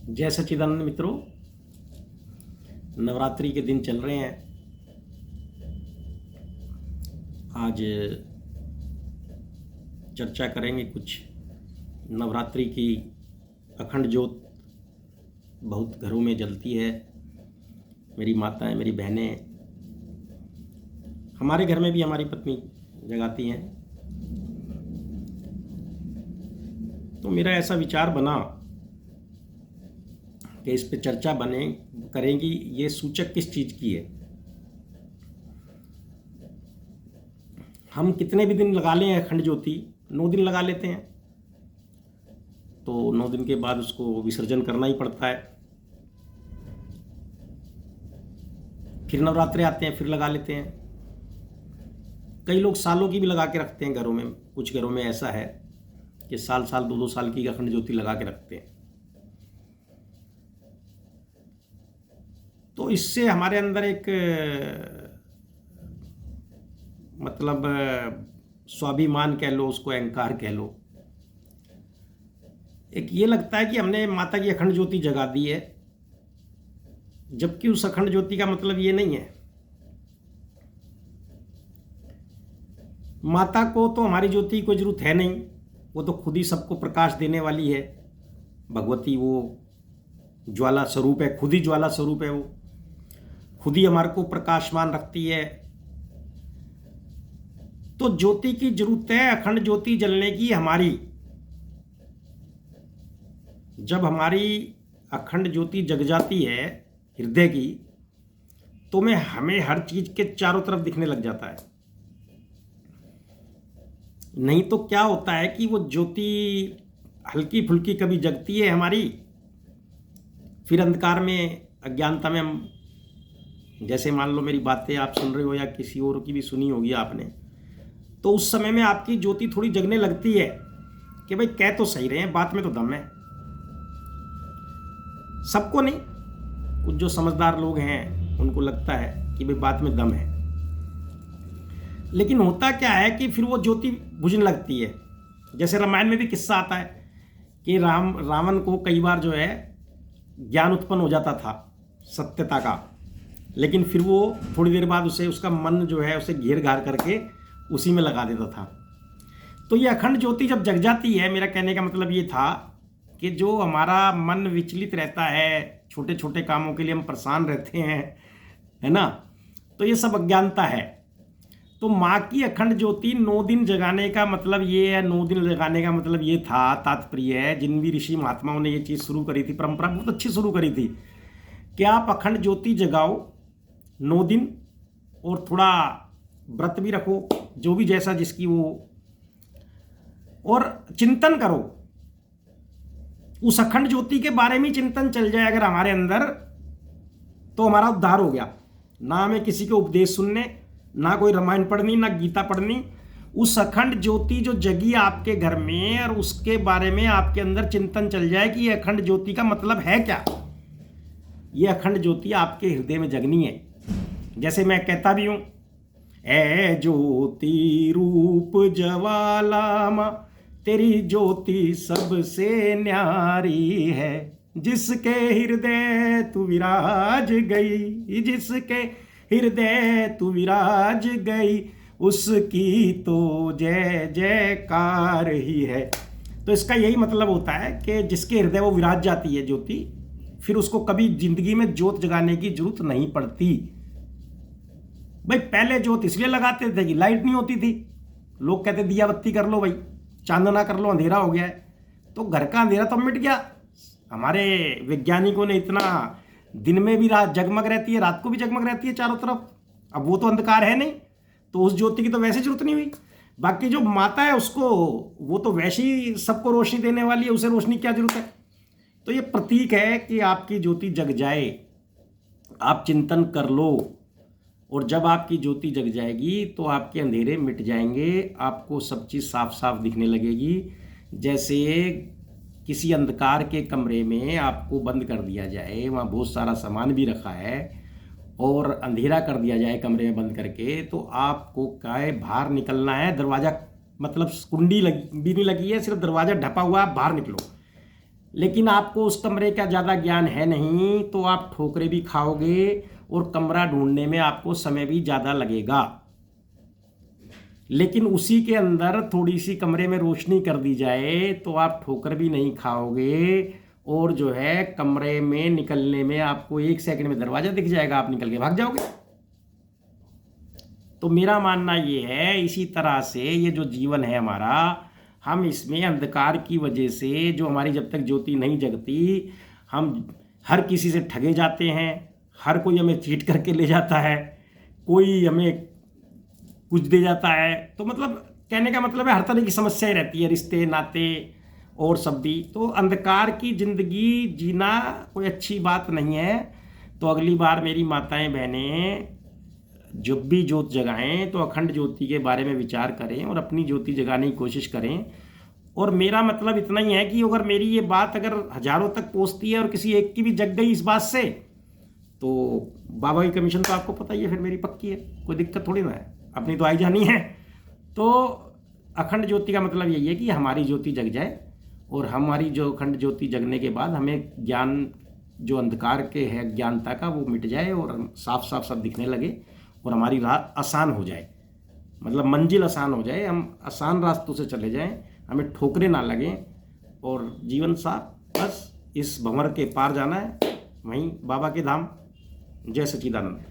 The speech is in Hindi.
जय सच्चिदानंद मित्रों, नवरात्रि के दिन चल रहे हैं। आज चर्चा करेंगे कुछ नवरात्रि की अखंड ज्योत बहुत घरों में जलती है। मेरी माताएं, मेरी बहनें, हमारे घर में भी हमारी पत्नी जगाती हैं। तो मेरा ऐसा विचार बना कि इस पे चर्चा करेंगी। ये सूचक किस चीज़ की है? हम कितने भी दिन लगा लें अखंड ज्योति, 9 दिन लगा लेते हैं, तो 9 दिन के बाद उसको विसर्जन करना ही पड़ता है। फिर नवरात्रे आते हैं, फिर लगा लेते हैं। कई लोग सालों की भी लगा के रखते हैं घरों में। कुछ घरों में ऐसा है कि साल 2-2 साल की अखंड ज्योति लगा के रखते हैं। तो इससे हमारे अंदर एक मतलब स्वाभिमान कह लो, उसको अहंकार कह लो, एक ये लगता है कि हमने माता की अखंड ज्योति जगा दी है, जबकि उस अखंड ज्योति का मतलब ये नहीं है। माता को तो हमारी ज्योति की कोई जरूरत है नहीं, वो तो खुद ही सबको प्रकाश देने वाली है। भगवती वो ज्वाला स्वरूप है, खुद ही ज्वाला स्वरूप है। वो खुद ही हमारे को प्रकाशमान रखती है। तो ज्योति की जरूरत है अखंड ज्योति जलने की हमारी। जब हमारी अखंड ज्योति जग जाती है हृदय की, तो हमें हर चीज के चारों तरफ दिखने लग जाता है। नहीं तो क्या होता है कि वो ज्योति हल्की फुल्की कभी जगती है हमारी, फिर अंधकार में, अज्ञानता में हम, जैसे मान लो मेरी बातें आप सुन रहे हो या किसी और की भी सुनी होगी आपने, तो उस समय में आपकी ज्योति थोड़ी जगने लगती है कि भाई कह तो सही रहे हैं, बात में तो दम है। सबको नहीं, कुछ जो समझदार लोग हैं उनको लगता है कि भाई बात में दम है। लेकिन होता क्या है कि फिर वो ज्योति बुझने लगती है। जैसे रामायण में भी किस्सा आता है कि रावण को कई बार जो है ज्ञान उत्पन्न हो जाता था सत्यता का, लेकिन फिर वो थोड़ी देर बाद उसका मन जो है उसे घेर घार करके उसी में लगा देता था। तो ये अखंड ज्योति जब जग जाती है, मेरा कहने का मतलब ये था कि जो हमारा मन विचलित रहता है, छोटे छोटे कामों के लिए हम परेशान रहते हैं, है ना, तो ये सब अज्ञानता है। तो माँ की अखंड ज्योति 9 दिन जगाने का मतलब ये है, 9 दिन जगाने का मतलब ये था, तात्पर्य है, जिन भी ऋषि महात्माओं ने ये चीज़ शुरू करी थी, परंपरा बहुत अच्छी शुरू करी थी कि आप अखंड ज्योति जगाओ 9 दिन, और थोड़ा व्रत भी रखो, जो भी जैसा जिसकी वो, और चिंतन करो उस अखंड ज्योति के बारे में। चिंतन चल जाए अगर हमारे अंदर, तो हमारा उद्धार हो गया। ना हमें किसी के उपदेश सुनने, ना कोई रामायण पढ़नी, ना गीता पढ़नी। उस अखंड ज्योति जो जगी आपके घर में, और उसके बारे में आपके अंदर चिंतन चल जाए कि ये अखंड ज्योति का मतलब है क्या। ये अखंड ज्योति आपके हृदय में जगनी है। जैसे मैं कहता भी हूं, ए ज्योति रूप ज्वाला मां, तेरी ज्योति सबसे न्यारी है। जिसके हृदय तू विराज गई, जिसके हृदय तू विराज गई, उसकी तो जय जयकार ही है। तो इसका यही मतलब होता है कि जिसके हृदय वो विराज जाती है ज्योति, फिर उसको कभी जिंदगी में ज्योत जगाने की जरूरत नहीं पड़ती। भाई पहले ज्योत इसलिए लगाते थे कि लाइट नहीं होती थी। लोग कहते दिया बत्ती कर लो भाई, चांदना कर लो, अंधेरा हो गया है। तो घर का अंधेरा तो मिट गया। हमारे वैज्ञानिकों ने इतना, दिन में भी रात जगमग रहती है, रात को भी जगमग रहती है चारों तरफ। अब वो तो अंधकार है नहीं, तो उस ज्योति की तो वैसे जरूरत नहीं हुई। बाकी जो माता है उसको, वो तो वैसे ही सबको रोशनी देने वाली है, उसे रोशनी क्या जरूरत है। तो ये प्रतीक है कि आपकी ज्योति जग जाए, आप चिंतन कर लो, और जब आपकी ज्योति जग जाएगी तो आपके अंधेरे मिट जाएंगे, आपको सब चीज़ साफ साफ दिखने लगेगी। जैसे किसी अंधकार के कमरे में आपको बंद कर दिया जाए, वहाँ बहुत सारा सामान भी रखा है, और अंधेरा कर दिया जाए कमरे में बंद करके, तो आपको क्या है, बाहर निकलना है, दरवाज़ा मतलब कुंडी भी नहीं लगी है, सिर्फ दरवाज़ा ढपा हुआ है, बाहर निकलो। लेकिन आपको उस कमरे का ज़्यादा ज्ञान है नहीं, तो आप ठोकरे भी खाओगे और कमरा ढूंढने में आपको समय भी ज़्यादा लगेगा। लेकिन उसी के अंदर थोड़ी सी कमरे में रोशनी कर दी जाए तो आप ठोकर भी नहीं खाओगे, और जो है कमरे में निकलने में आपको 1 सेकंड में दरवाजा दिख जाएगा, आप निकल के भाग जाओगे। तो मेरा मानना ये है, इसी तरह से ये जो जीवन है हमारा, हम इसमें अंधकार की वजह से, जो हमारी जब तक ज्योति नहीं जगती, हम हर किसी से ठगे जाते हैं, हर कोई हमें चीट करके ले जाता है, कोई हमें कुछ दे जाता है। तो मतलब कहने का मतलब है हर तरह की समस्याएं रहती है, रिश्ते नाते और सब भी। तो अंधकार की ज़िंदगी जीना कोई अच्छी बात नहीं है। तो अगली बार मेरी माताएं बहनें जब भी ज्योत जगाएं तो अखंड ज्योति के बारे में विचार करें और अपनी ज्योति जगाने की कोशिश करें। और मेरा मतलब इतना ही है कि अगर मेरी ये बात अगर हजारों तक पहुंचती है और किसी एक की भी जग गई इस बात से, तो बाबा की कमीशन तो आपको पता ही है, फिर मेरी पक्की है, कोई दिक्कत थोड़ी ना है, अपनी तो आई जानी है। तो अखंड ज्योति का मतलब यही है कि हमारी ज्योति जग जाए, और हमारी जो अखंड ज्योति जगने के बाद हमें ज्ञान, जो अंधकार के है ज्ञानता का, वो मिट जाए और साफ साफ सब दिखने लगे और हमारी राह आसान हो जाए, मतलब मंजिल आसान हो जाए, हम आसान रास्तों से चले जाएं, हमें ठोकरे ना लगें और जीवन साफ। बस इस भंवर के पार जाना है, वहीं बाबा के धाम। जय सच्चिदानंद।